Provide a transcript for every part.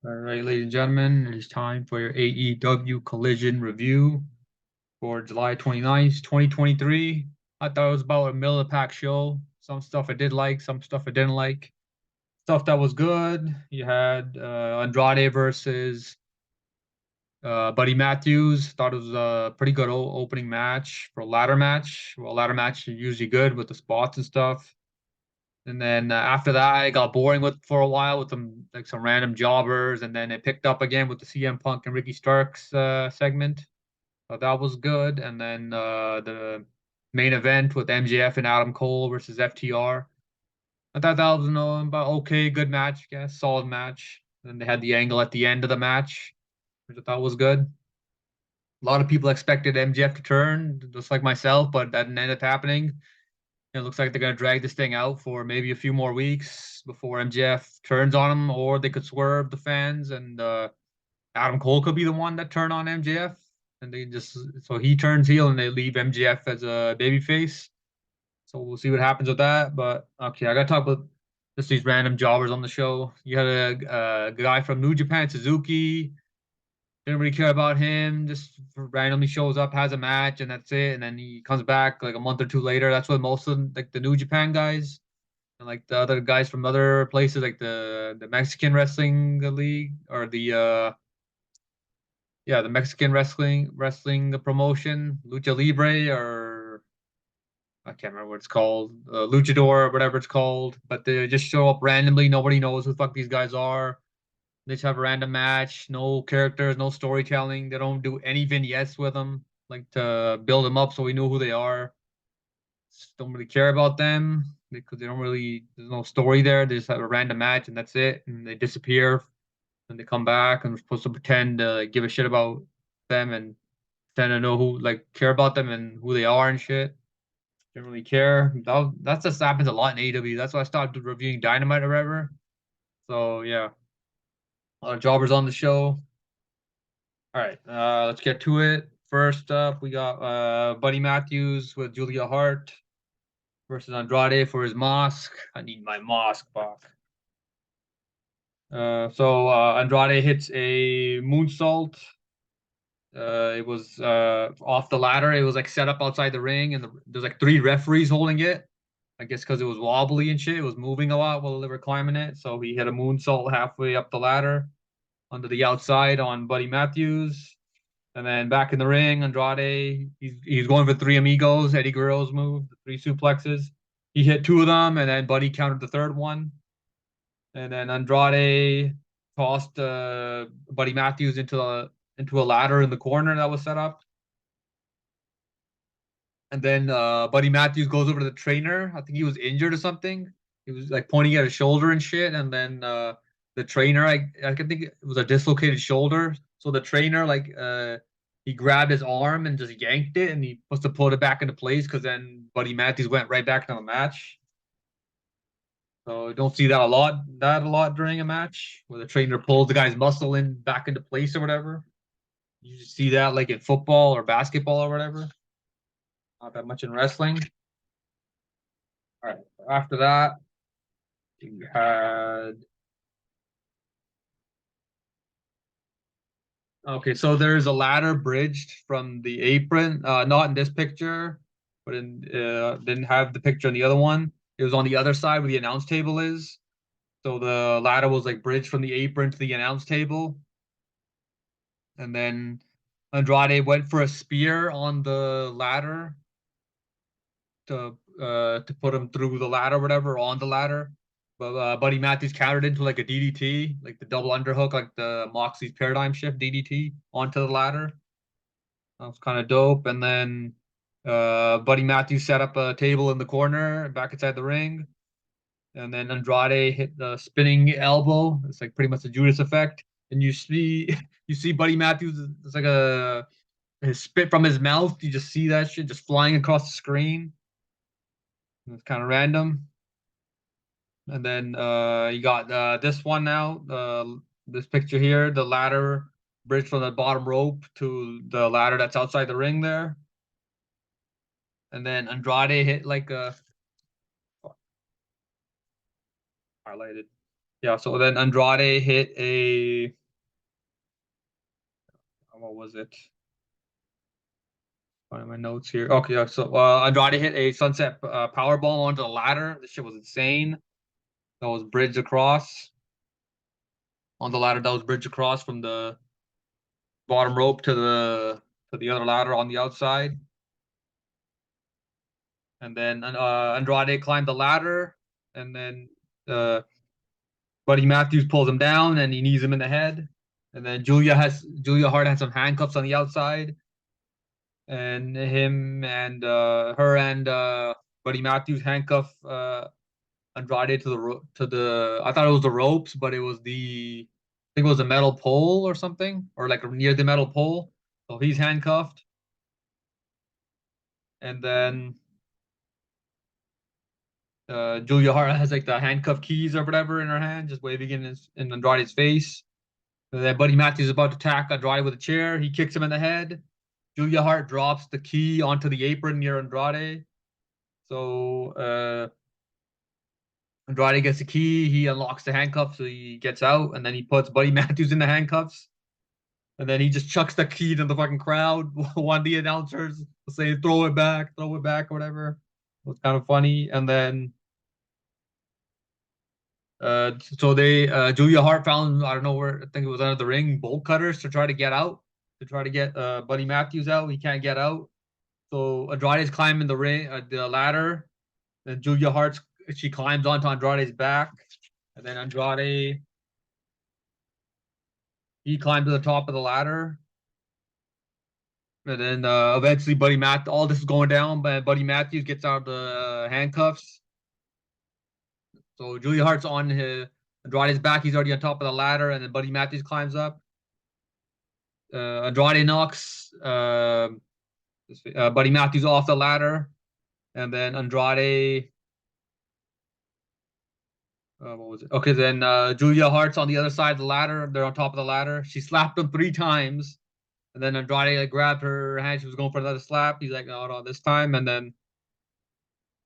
All right, ladies and gentlemen, it is time for your AEW Collision Review for July 29th, 2023. I thought it was about a middle of the pack show. Some stuff I did like, some stuff I didn't like. Stuff that was good. You had Andrade versus Buddy Matthews. Thought it was a pretty good opening match for a ladder match. Well, ladder match is usually good with the spots and stuff. And then after that, it got boring with for a while with some random jobbers, and then it picked up again with the CM Punk and Ricky Starks segment. So that was good. And then the main event with MJF and Adam Cole versus FTR. I thought that was about okay, good match, I guess, solid match. And they had the angle at the end of the match, which I thought was good. A lot of people expected MJF to turn, just like myself, but that didn't end up happening. It looks like they're going to drag this thing out for maybe a few more weeks before MJF turns on him, or they could swerve the fans, and Adam Cole could be the one that turn on MJF, and they just so he turns heel and they leave MJF as a babyface. So we'll see what happens with that. But okay, I got to talk about just these random jobbers on the show. You had a guy from New Japan, Suzuki. Didn't really care about him. Just randomly shows up, has a match, and that's it. And then he comes back like a month or two later. That's what most of them, like the New Japan guys and like the other guys from other places, like the Mexican Wrestling League or the Mexican wrestling promotion, Lucha Libre, or I can't remember what it's called, Luchador or whatever it's called. But they just show up randomly. Nobody knows who the fuck these guys are. They just have a random match, no characters, no storytelling. They don't do any vignettes with them, like to build them up so we know who they are. Just don't really care about them because they don't really, there's no story there. They just have a random match and that's it. And they disappear and they come back and we're supposed to pretend to give a shit about them and pretend to know who, like, care about them and who they are and shit. Don't really care. That just happens a lot in AEW. That's why I started reviewing Dynamite or whatever. So yeah, a lot of jobbers on the show. All right, let's get to it. First up, we got Buddy Matthews with Julia Hart versus Andrade for his mask. I need my mask back. Andrade hits a moonsault. It was off the ladder. It was like set up outside the ring, and there's like three referees holding it. I guess because it was wobbly and shit. It was moving a lot while they were climbing it. So he hit a moonsault halfway up the ladder onto the outside on Buddy Matthews. And then back in the ring, Andrade, he's going for three amigos, Eddie Guerrero's move, the three suplexes. He hit two of them, and then Buddy countered the third one. And then Andrade tossed Buddy Matthews into a ladder in the corner that was set up. And then Buddy Matthews goes over to the trainer. I think he was injured or something. He was like pointing at his shoulder and shit. And then the trainer, I can think it was a dislocated shoulder. So the trainer he grabbed his arm and just yanked it, and he must have pulled it back into place because then Buddy Matthews went right back into the match. So don't see that a lot during a match where the trainer pulls the guy's muscle in back into place or whatever. You just see that like in football or basketball or whatever. Not that much in wrestling. All right. After that, you had okay. So there's a ladder bridged from the apron. Not in this picture, but didn't have the picture on the other one. It was on the other side where the announce table is. So the ladder was like bridged from the apron to the announce table, and then Andrade went for a spear on the ladder to put him through the ladder, or whatever, on the ladder. But Buddy Matthews countered into like a DDT, like the double underhook, like the Moxley's paradigm shift DDT onto the ladder. That was kind of dope. And then Buddy Matthews set up a table in the corner back inside the ring. And then Andrade hit the spinning elbow. It's like pretty much the Judas effect. And you see Buddy Matthews. It's like his spit from his mouth. You just see that shit just flying across the screen. It's kind of random. And then you got this one now, this picture here, the ladder bridge from the bottom rope to the ladder that's outside the ring there. And then Andrade hit like a highlighted. Yeah, so then Andrade hit a, what was it? One of my notes here. Okay, yeah, so Andrade hit a sunset power bomb onto the ladder. This shit was insane. That was bridged across on the ladder. That was bridged across from the bottom rope to the other ladder on the outside. And then Andrade climbed the ladder, and then Buddy Matthews pulls him down, and he knees him in the head. And then Julia Hart has some handcuffs on the outside, and him and her and Buddy Matthews handcuff Andrade to the I thought it was the ropes, but it was I think it was a metal pole or something, or like near the metal pole. So he's handcuffed, and then Julia Hart has like the handcuff keys or whatever in her hand, just waving in Andrade's face. And then Buddy Matthews is about to attack Andrade with a chair. He kicks him in the head. Julia Hart drops the key onto the apron near Andrade. So Andrade gets the key. He unlocks the handcuffs, so he gets out, and then he puts Buddy Matthews in the handcuffs. And then he just chucks the key to the fucking crowd. One of the announcers saying, throw it back, or whatever. It was kind of funny. And then so they Julia Hart found, I don't know where, I think it was under the ring, bolt cutters to try to get out, to try to get Buddy Matthews out. He can't get out. So Andrade's climbing the ring, the ladder. Then Julia Hart, she climbs onto Andrade's back, and then Andrade, he climbed to the top of the ladder. And then eventually all this is going down, but Buddy Matthews gets out of the handcuffs. So Julia Hart's on Andrade's back. He's already on top of the ladder, and then Buddy Matthews climbs up. Andrade knocks Buddy Matthews off the ladder, and then Andrade. What was it? Okay, then Julia Hart's on the other side of the ladder. They're on top of the ladder. She slapped him 3 times, and then Andrade like grabbed her hand. She was going for another slap. He's like, no, no, this time. And then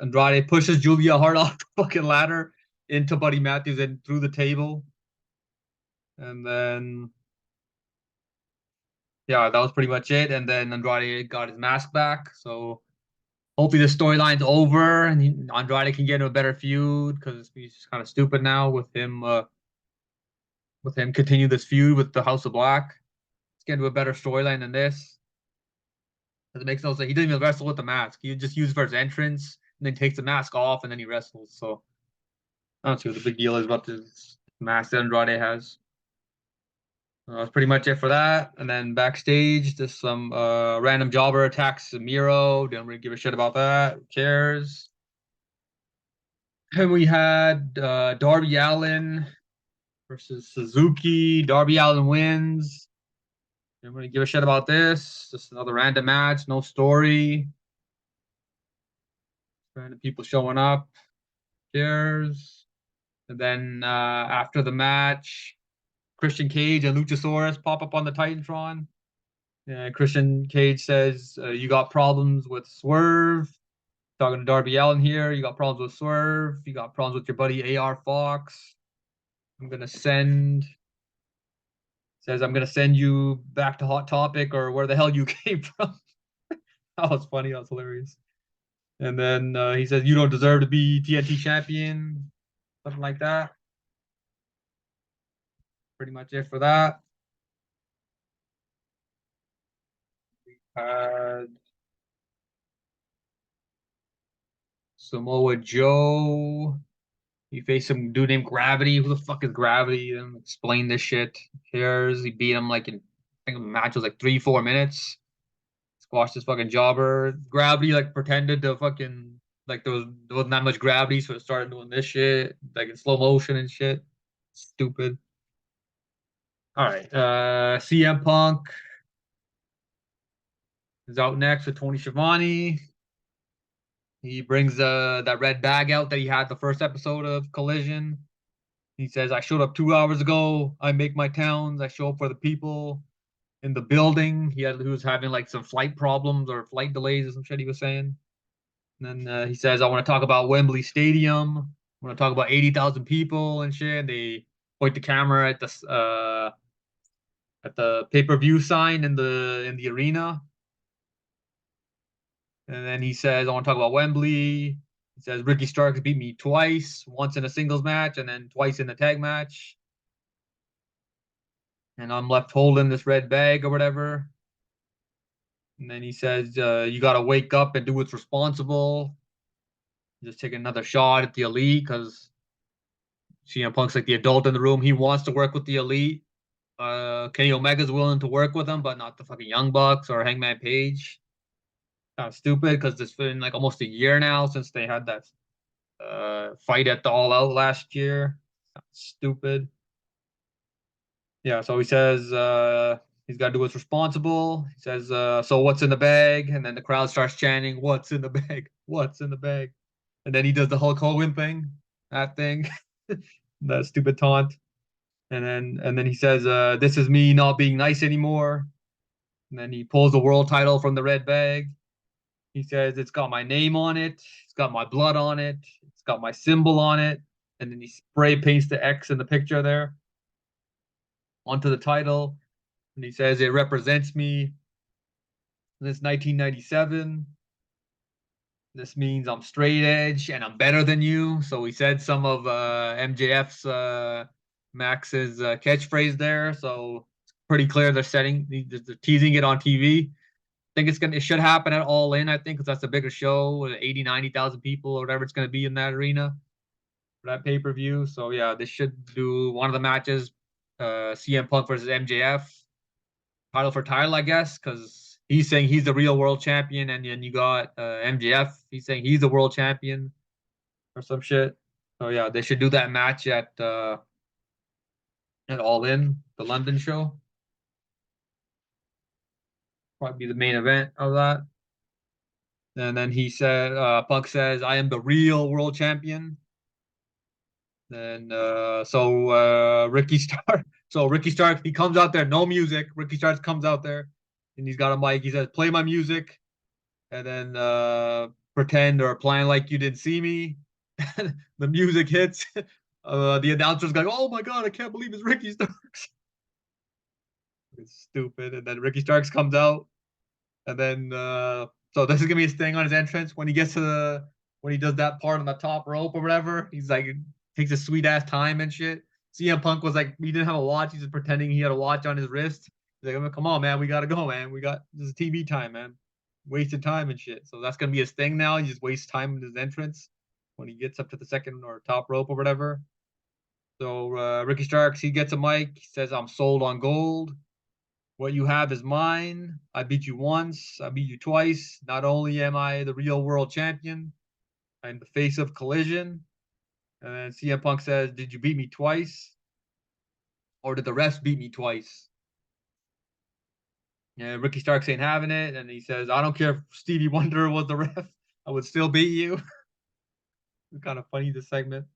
Andrade pushes Julia Hart off the fucking ladder into Buddy Matthews and through the table. And then, yeah, that was pretty much it. And then Andrade got his mask back. So hopefully the storyline's over and Andrade can get into a better feud, because he's kind of stupid now with him continue this feud with the House of Black. Let's get into a better storyline than this. Because it makes no sense. He didn't even wrestle with the mask. He just used it for his entrance and then takes the mask off and then he wrestles. So I don't see what the big deal is about this mask that Andrade has. That's pretty much it for that. And then backstage, just some random jobber attacks Miro. Don't really give a shit about that. Who cares? And we had Darby Allin versus Suzuki. Darby Allin wins. Don't really give a shit about this. Just another random match. No story. Random people showing up. Who cares? And then after the match, Christian Cage and Luchasaurus pop up on the Titantron. Christian Cage says, you got problems with Swerve. Talking to Darby Allin here. You got problems with Swerve. You got problems with your buddy AR Fox. I'm going to send you back to Hot Topic or where the hell you came from. That was funny. That was hilarious. And then he says, you don't deserve to be TNT champion. Something like that. Pretty much it for that. We had Samoa Joe. He faced some dude named Gravity. Who the fuck is Gravity? Explain this shit. Who cares? He beat him like I think the match was like 3-4 minutes. Squashed this fucking jobber. Gravity like pretended to fucking like there wasn't that much gravity, so it started doing this shit like in slow motion and shit. Stupid. All right. CM Punk is out next with Tony Schiavone. He brings that red bag out that he had the first episode of Collision. He says, I showed up 2 hours ago. I make my towns. I show up for the people in the building. He was having like some flight problems or flight delays or some shit he was saying. And then he says, I want to talk about Wembley Stadium. want to talk about 80,000 people and shit. They point the camera at the pay-per-view sign in the arena. And then he says, I want to talk about Wembley. He says, Ricky Starks beat me twice, once in a singles match and then twice in a tag match. And I'm left holding this red bag or whatever. And then he says, you got to wake up and do what's responsible. Just take another shot at the Elite because CM Punk's like the adult in the room. He wants to work with the Elite. Kenny Omega's willing to work with him, but not the fucking Young Bucks or Hangman Page. Kind of stupid because it's been like almost a year now since they had that fight at the All Out last year. Stupid. Yeah, so he says he's got to do what's responsible. He says, so what's in the bag? And then the crowd starts chanting, what's in the bag? What's in the bag? And then he does the Hulk Hogan thing, that thing, that stupid taunt. And then he says, this is me not being nice anymore. And then he pulls the world title from the red bag. He says, it's got my name on it. It's got my blood on it. It's got my symbol on it. And then he spray paints the X in the picture there onto the title. And he says, it represents me. This 1997. This means I'm straight edge and I'm better than you. So he said some of MJF's Max's catchphrase there. So it's pretty clear they're teasing it on TV. I think it should happen at All In, I think, because that's a bigger show with 80, 90,000 people or whatever it's going to be in that arena for that pay-per-view. So yeah, they should do one of the matches, CM Punk versus MJF, title for title, I guess, because he's saying he's the real world champion, and then you got MJF, he's saying he's the world champion or some shit. So yeah, they should do that match at All In, the London show. Probably be the main event of that. And then he said, Punk says, I am the real world champion. Then Ricky Stark, Ricky Stark, he comes out there, no music. Ricky Stark comes out there, and he's got a mic. He says, "Play my music," and then pretend or plan like you didn't see me. The music hits. The announcer's like, "Oh my god, I can't believe it's Ricky Starks." It's stupid. And then Ricky Starks comes out, and then so this is gonna be his thing on his entrance when he gets to when he does that part on the top rope or whatever. He's like takes a sweet ass time and shit. CM Punk was like, he didn't have a watch. He's just pretending he had a watch on his wrist. He's like, come on, man, we gotta go, man. This is TV time, man. Wasted time and shit. So that's gonna be his thing now. He just wastes time in his entrance when he gets up to the second or top rope or whatever. So Ricky Starks, he gets a mic. He says, "I'm sold on gold. What you have is mine. I beat you once. I beat you twice. Not only am I the real world champion, I'm the face of Collision." And then CM Punk says, "Did you beat me twice? Or did the refs beat me twice?" And Ricky Starks ain't having it. And he says, "I don't care if Stevie Wonder was the ref. I would still beat you." It's kind of funny, this segment.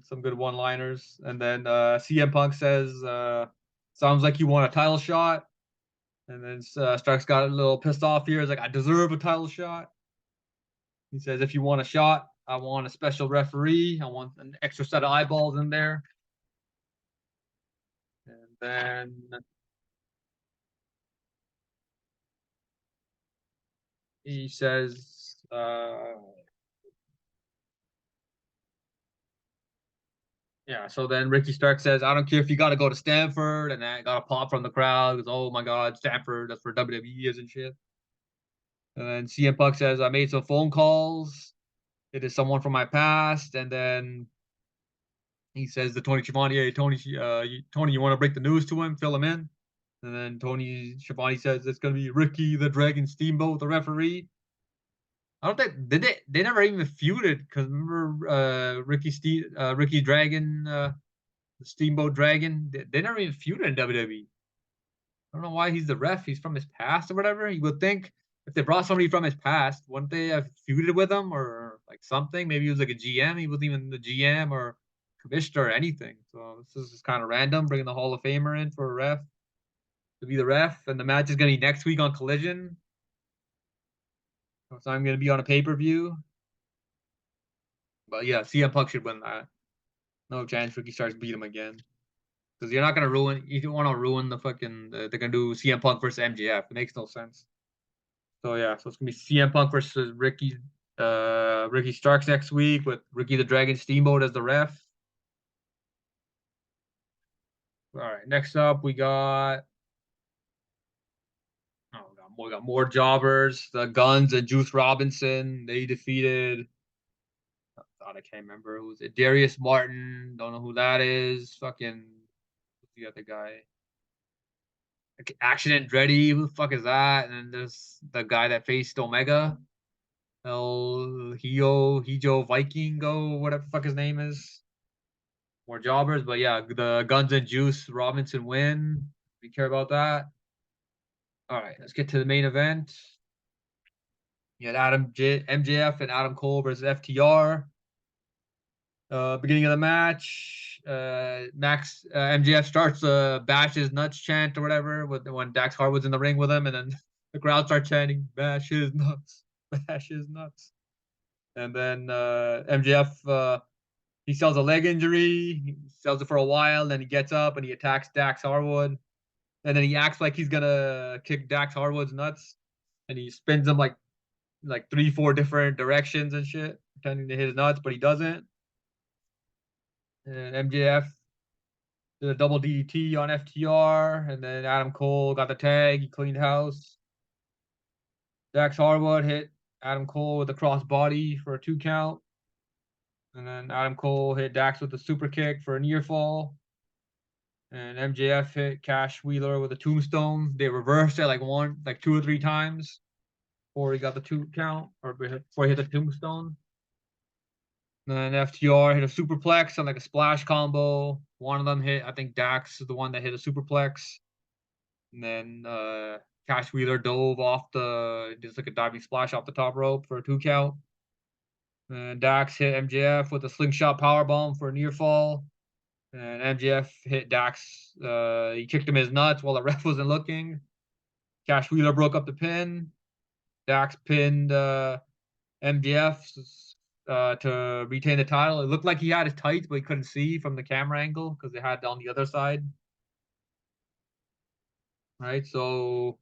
Some good one-liners. And then CM Punk says, sounds like you want a title shot. And then Starks got a little pissed off here. He's like, "I deserve a title shot." He says, "If you want a shot, I want a special referee. I want an extra set of eyeballs in there." And then he says, yeah, so then Ricky Stark says, "I don't care if you got to go to Stanford." And I got a pop from the crowd. Goes, "Oh my God, Stanford, that's where WWE is and shit." And then CM Punk says, "I made some phone calls. It is someone from my past." And then he says to Tony Schiavone, "Hey, Tony, you want to break the news to him? Fill him in." And then Tony Schiavone says, "It's going to be Ricky the Dragon Steamboat, the referee." I don't think they never even feuded because remember Ricky Dragon, the Steamboat Dragon, they never even feuded in WWE. I don't know why he's the ref. He's from his past or whatever. You would think if they brought somebody from his past, wouldn't they have feuded with him or like something? Maybe he was like a GM. He wasn't even the GM or commissioner or anything. So this is just kind of random, bringing the Hall of Famer in for a ref to be the ref. And the match is going to be next week on Collision. So I'm going to be on a pay-per-view. But yeah, CM Punk should win that. No chance Ricky Starks beat him again. Because you're not gonna ruin. You don't want to ruin the fucking. They're gonna do CM Punk versus MJF. It makes no sense. So yeah, so it's gonna be CM Punk versus Ricky Starks next week with Ricky the Dragon Steamboat as the ref. All right, next up we got. Oh, we got more jobbers. The Guns and Juice Robinson. They defeated. God, I can't remember who was it. Darius Martin. Don't know who that is. Fucking. Who's the other guy? Action Andretti. Who the fuck is that? And then there's the guy that faced Omega. Hijo Vikingo, whatever the fuck his name is. More jobbers, but yeah, the Guns and Juice Robinson win. We care about that. All right, let's get to the main event. You had MJF and Adam Cole versus FTR. Beginning of the match, MJF starts bash his nuts chant or whatever when Dax Harwood's in the ring with him, and then the crowd starts chanting bash his nuts, bash his nuts. And then MJF he sells a leg injury. He sells it for a while, then he gets up and he attacks Dax Harwood. And then he acts like he's gonna kick Dax Harwood's nuts, and he spins him like 3-4 different directions and shit, pretending to hit his nuts, but he doesn't. And MJF did a double DDT on FTR, and then Adam Cole got the tag. He cleaned house. Dax Harwood hit Adam Cole with a crossbody for a 2 count. And then Adam Cole hit Dax with a super kick for a near fall. And MJF hit Cash Wheeler with a tombstone. They reversed it like 2 or 3 times before he got the 2 count, or before he hit the tombstone. And then FTR hit a superplex on like a splash combo. One of them hit, I think Dax is the one that hit a superplex. And then Cash Wheeler dove off just like a diving splash off the top rope for a 2 count. And Dax hit MJF with a slingshot powerbomb for a near fall. And MJF hit Dax. He kicked him in his nuts while the ref wasn't looking. Cash Wheeler broke up the pin. Dax pinned MJF to retain the title. It looked like he had his tights, but he couldn't see from the camera angle because they had it on the other side. Right, so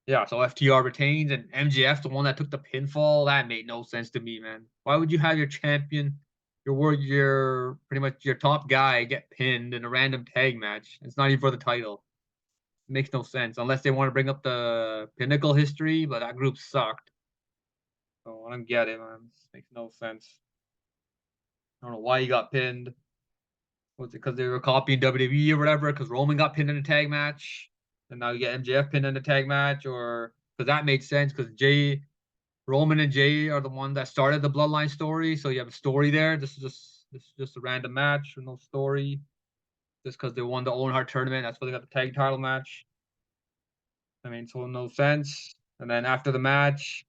yeah, so FTR retains, and MJF's the one that took the pinfall. That made no sense to me, man. Why would you have your champion, your pretty much your top guy, get pinned in a random tag match? It's not even for the title. It makes no sense unless they want to bring up the Pinnacle history, but that group sucked. So I don't get it, man. This makes no sense. I don't know why he got pinned. Was it because they were copying WWE or whatever? Because Roman got pinned in a tag match, and now you get MJF pinned in a tag match, or because that made sense because Roman and Jay are the one that started the Bloodline story, so you have a story there. This is just a random match with no story, just because they won the Owen Hart tournament. That's why they got the tag title match. I mean, so no sense. And then after the match,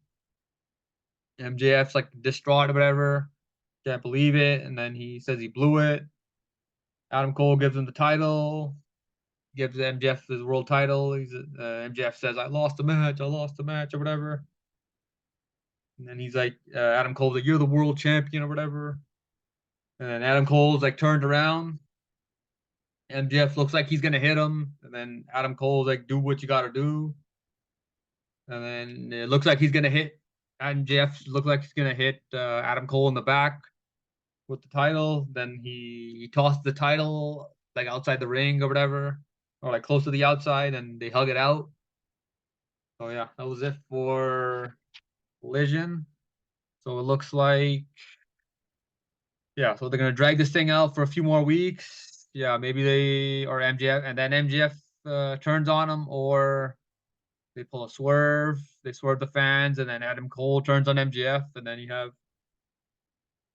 MJF's like distraught or whatever, can't believe it, and then he says he blew it. Adam Cole gives him the title, gives MJF his world title. MJF says, I lost the match, or whatever. And then he's like, Adam Cole's like, you're the world champion or whatever. And then Adam Cole's like turned around. MJF looks like he's gonna hit him. And then Adam Cole's like, do what you gotta do. And then it looks like he's gonna hit. MJF looks like he's gonna hit Adam Cole in the back with the title. Then he tossed the title like outside the ring or whatever, or like close to the outside, and they hug it out. So yeah, that was it for Collision. So it looks like, yeah, so they're gonna drag this thing out for a few more weeks. Yeah, maybe they or MJF, and then MJF turns on them, or they pull a swerve. They swerve the fans, and then Adam Cole turns on MJF, and then you have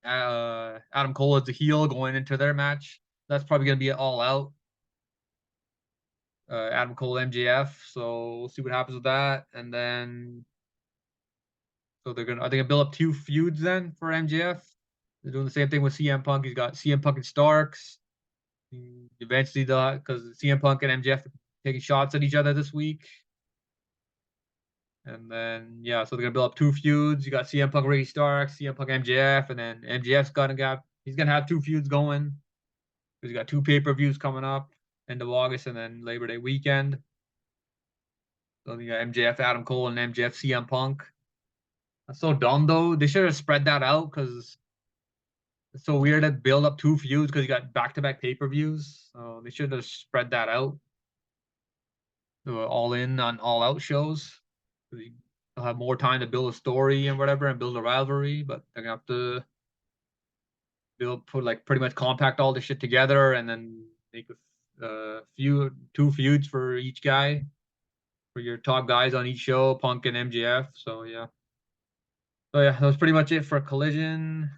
Adam Cole as the heel going into their match. That's probably gonna be all out. Adam Cole MJF. So we'll see what happens with that, and then so are they gonna build up 2 feuds then for MJF? They're doing the same thing with CM Punk. He's got CM Punk and Starks. Eventually, because CM Punk and MJF are taking shots at each other this week. And then yeah, so they're gonna build up 2 feuds. You got CM Punk, Ricky Starks, CM Punk, MJF, and then MJF's he's gonna have 2 feuds going. He's got 2 pay-per-views coming up end of August and then Labor Day weekend. So you got MJF Adam Cole and MJF CM Punk. That's so dumb though. They should have spread that out because it's so weird to build up 2 feuds because you got back-to-back pay-per-views. So they should have spread that out. All in on all out shows. They'll have more time to build a story and whatever and build a rivalry, but they're gonna have to put like pretty much compact all this shit together and then make a 2 feuds for each guy, for your top guys on each show, Punk and MJF. So yeah. So yeah, that was pretty much it for Collision.